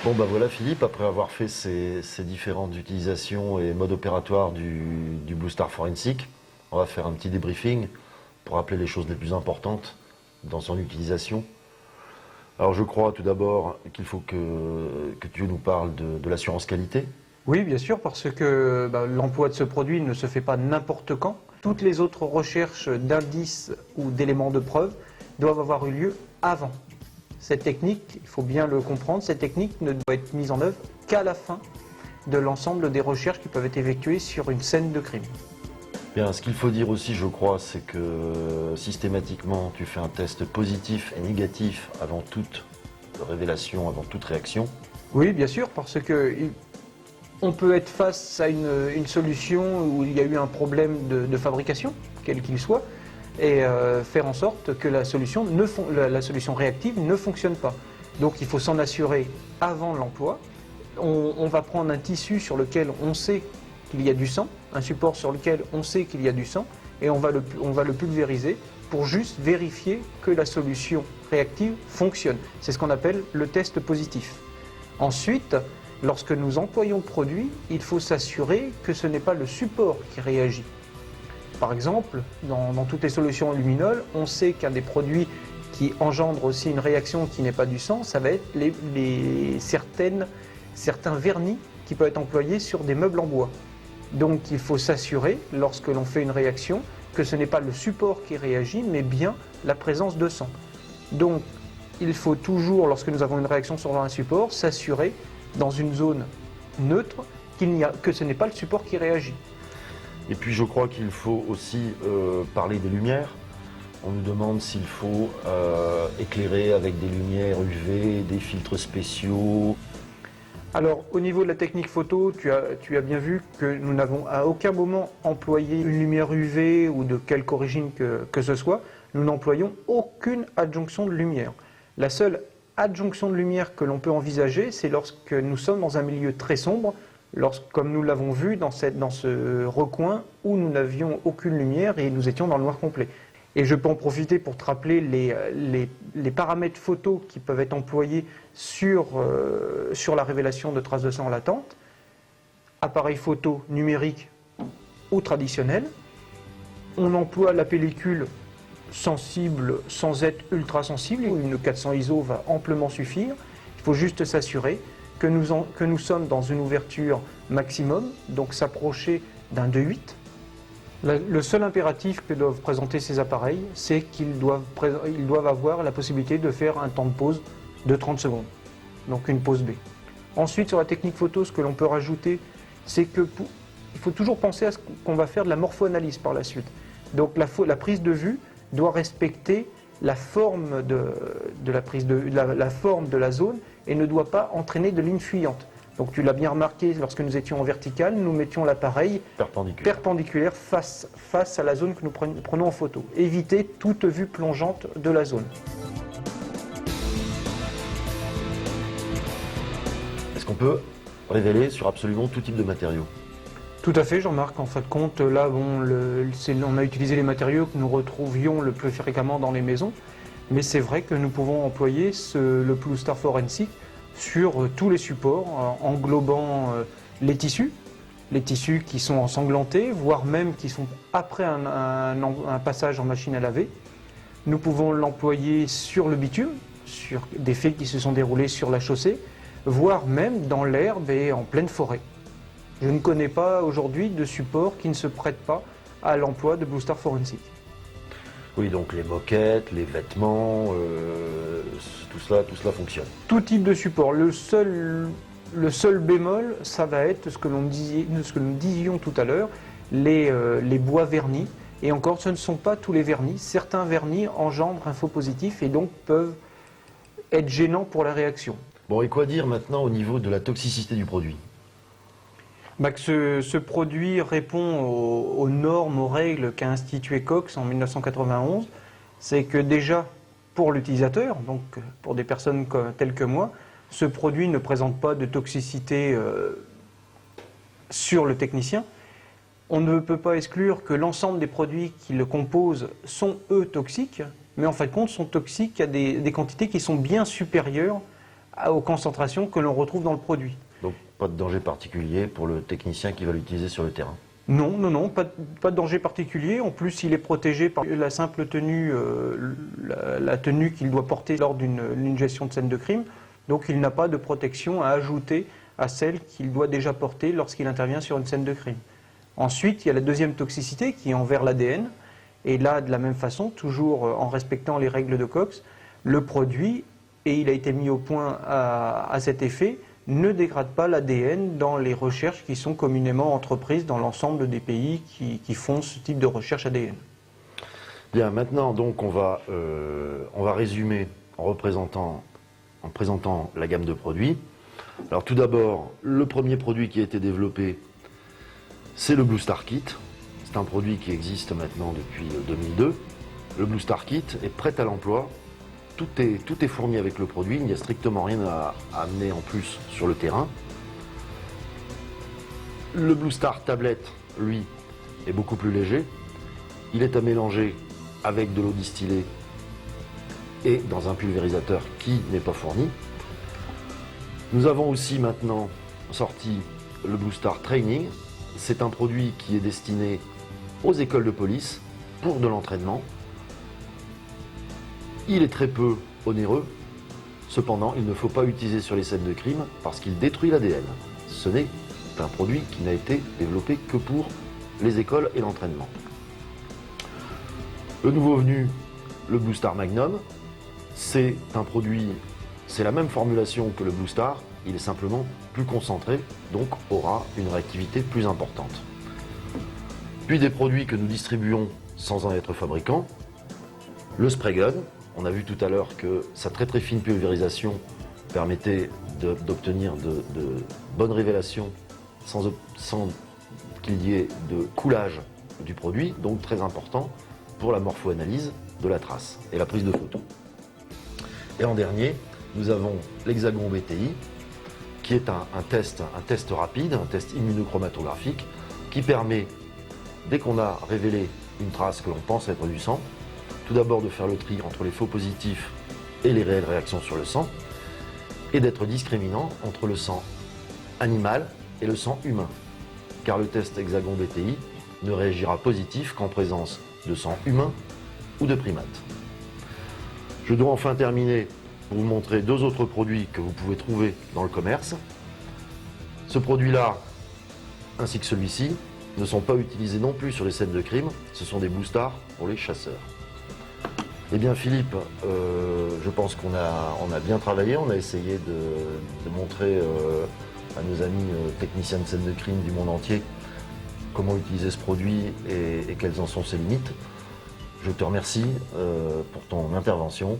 Bon bah voilà Philippe, après avoir fait ces différentes utilisations et modes opératoires du Blue Star Forensic, on va faire un petit débriefing pour rappeler les choses les plus importantes dans son utilisation. Alors je crois tout d'abord qu'il faut que tu nous parles de l'assurance qualité. Oui, bien sûr, parce que l'emploi de ce produit ne se fait pas n'importe quand. Toutes les autres recherches d'indices ou d'éléments de preuve doivent avoir eu lieu avant. Cette technique, il faut bien le comprendre, cette technique ne doit être mise en œuvre qu'à la fin de l'ensemble des recherches qui peuvent être effectuées sur une scène de crime. Bien, ce qu'il faut dire aussi, je crois, c'est que systématiquement, tu fais un test positif et négatif avant toute révélation, avant toute réaction. Oui, bien sûr, parce que on peut être face à une solution où il y a eu un problème de fabrication, quel qu'il soit, et faire en sorte que la solution réactive ne fonctionne pas. Donc il faut s'en assurer avant l'emploi. On va prendre un tissu sur lequel on sait qu'il y a du sang, un support sur lequel on sait qu'il y a du sang, et on va le pulvériser pour juste vérifier que la solution réactive fonctionne. C'est ce qu'on appelle le test positif. Ensuite, lorsque nous employons le produit, il faut s'assurer que ce n'est pas le support qui réagit. Par exemple, dans toutes les solutions luminol, on sait qu'un des produits qui engendre aussi une réaction qui n'est pas du sang, ça va être certains vernis qui peuvent être employés sur des meubles en bois. Donc il faut s'assurer, lorsque l'on fait une réaction, que ce n'est pas le support qui réagit, mais bien la présence de sang. Donc il faut toujours, lorsque nous avons une réaction sur un support, s'assurer dans une zone neutre que ce n'est pas le support qui réagit. Et puis je crois qu'il faut aussi parler des lumières. On nous demande s'il faut éclairer avec des lumières UV, des filtres spéciaux. Alors au niveau de la technique photo, tu as bien vu que nous n'avons à aucun moment employé une lumière UV ou de quelque origine que ce soit. Nous n'employons aucune adjonction de lumière. La seule adjonction de lumière que l'on peut envisager, c'est lorsque nous sommes dans un milieu très sombre, comme nous l'avons vu dans ce recoin où nous n'avions aucune lumière et nous étions dans le noir complet. Et je peux en profiter pour te rappeler les paramètres photos qui peuvent être employés sur la révélation de traces de sang latentes. Appareil photo numérique ou traditionnel. On emploie la pellicule sensible sans être ultra sensible. Une 400 ISO va amplement suffire. Il faut juste s'assurer que nous sommes dans une ouverture maximum, donc s'approcher d'un 2.8. Le seul impératif que doivent présenter ces appareils, c'est qu'ils doivent avoir la possibilité de faire un temps de pause de 30 secondes, donc une pause B. Ensuite, sur la technique photo, ce que l'on peut rajouter, c'est qu'il faut toujours penser à ce qu'on va faire de la morpho-analyse par la suite. Donc la prise de vue doit respecter la forme la forme de la zone et ne doit pas entraîner de lignes fuyantes. Donc tu l'as bien remarqué, lorsque nous étions en vertical, nous mettions l'appareil perpendiculaire face à la zone que nous prenons en photo. Éviter toute vue plongeante de la zone. Est-ce qu'on peut révéler sur absolument tout type de matériaux? Tout à fait, Jean-Marc. En fin de compte, là, on a utilisé les matériaux que nous retrouvions le plus fréquemment dans les maisons, mais c'est vrai que nous pouvons employer le Blue Star Forensic sur tous les supports, englobant les tissus qui sont ensanglantés, voire même qui sont après un passage en machine à laver. Nous pouvons l'employer sur le bitume, sur des faits qui se sont déroulés sur la chaussée, voire même dans l'herbe et en pleine forêt. Je ne connais pas aujourd'hui de support qui ne se prête pas à l'emploi de Blue Star Forensic. Oui, donc les moquettes, les vêtements, tout cela fonctionne. Tout type de support. Le seul bémol, ça va être ce que nous disions tout à l'heure, les bois vernis. Et encore, ce ne sont pas tous les vernis. Certains vernis engendrent un faux positif et donc peuvent être gênants pour la réaction. Bon, et quoi dire maintenant au niveau de la toxicité du produit? Que ce produit répond aux normes, aux règles qu'a institué Cox en 1991. C'est que déjà, pour l'utilisateur, donc pour des personnes telles que moi, ce produit ne présente pas de toxicité sur le technicien. On ne peut pas exclure que l'ensemble des produits qui le composent sont, eux, toxiques, mais en fin de compte sont toxiques à des quantités qui sont bien supérieures aux concentrations que l'on retrouve dans le produit. Donc pas de danger particulier pour le technicien qui va l'utiliser sur le terrain. Non, non, non, pas de danger particulier. En plus, il est protégé par la simple tenue, la tenue qu'il doit porter lors d'une gestion de scène de crime. Donc il n'a pas de protection à ajouter à celle qu'il doit déjà porter lorsqu'il intervient sur une scène de crime. Ensuite, il y a la deuxième toxicité qui est envers l'ADN. Et là, de la même façon, toujours en respectant les règles de Cox, le produit, et il a été mis au point à cet effet, ne dégrade pas l'ADN dans les recherches qui sont communément entreprises dans l'ensemble des pays qui font ce type de recherche ADN. Bien, maintenant, donc, on va résumer en présentant la gamme de produits. Alors, tout d'abord, le premier produit qui a été développé, c'est le Blue Star Kit. C'est un produit qui existe maintenant depuis 2002. Le Blue Star Kit est prêt à l'emploi. Tout est fourni avec le produit, il n'y a strictement rien à amener en plus sur le terrain. Le Blue Star Tablet, lui, est beaucoup plus léger. Il est à mélanger avec de l'eau distillée et dans un pulvérisateur qui n'est pas fourni. Nous avons aussi maintenant sorti le Blue Star Training. C'est un produit qui est destiné aux écoles de police pour de l'entraînement. Il est très peu onéreux, cependant il ne faut pas l'utiliser sur les scènes de crime parce qu'il détruit l'ADN. Ce n'est un produit qui n'a été développé que pour les écoles et l'entraînement. Le nouveau venu, le Blue Star Magnum, c'est un produit, c'est la même formulation que le Blue Star, il est simplement plus concentré, donc aura une réactivité plus importante. Puis des produits que nous distribuons sans en être fabricant, le Spray Gun. On a vu tout à l'heure que sa très très fine pulvérisation permettait d'obtenir de bonnes révélations sans qu'il y ait de coulage du produit, donc très important pour la morpho-analyse de la trace et la prise de photos. Et en dernier, nous avons l'Hexagon BTI, qui est un test rapide, un test immunochromatographique, qui permet, dès qu'on a révélé une trace que l'on pense être du sang, tout d'abord de faire le tri entre les faux positifs et les réelles réactions sur le sang, et d'être discriminant entre le sang animal et le sang humain, car le test Hexagon BTI ne réagira positif qu'en présence de sang humain ou de primates. Je dois enfin terminer pour vous montrer deux autres produits que vous pouvez trouver dans le commerce. Ce produit-là, ainsi que celui-ci, ne sont pas utilisés non plus sur les scènes de crime, ce sont des Blue Stars pour les chasseurs. Eh bien Philippe, je pense qu'on a bien travaillé, on a essayé de montrer à nos amis techniciens de scènes de crime du monde entier comment utiliser ce produit et quelles en sont ses limites. Je te remercie pour ton intervention.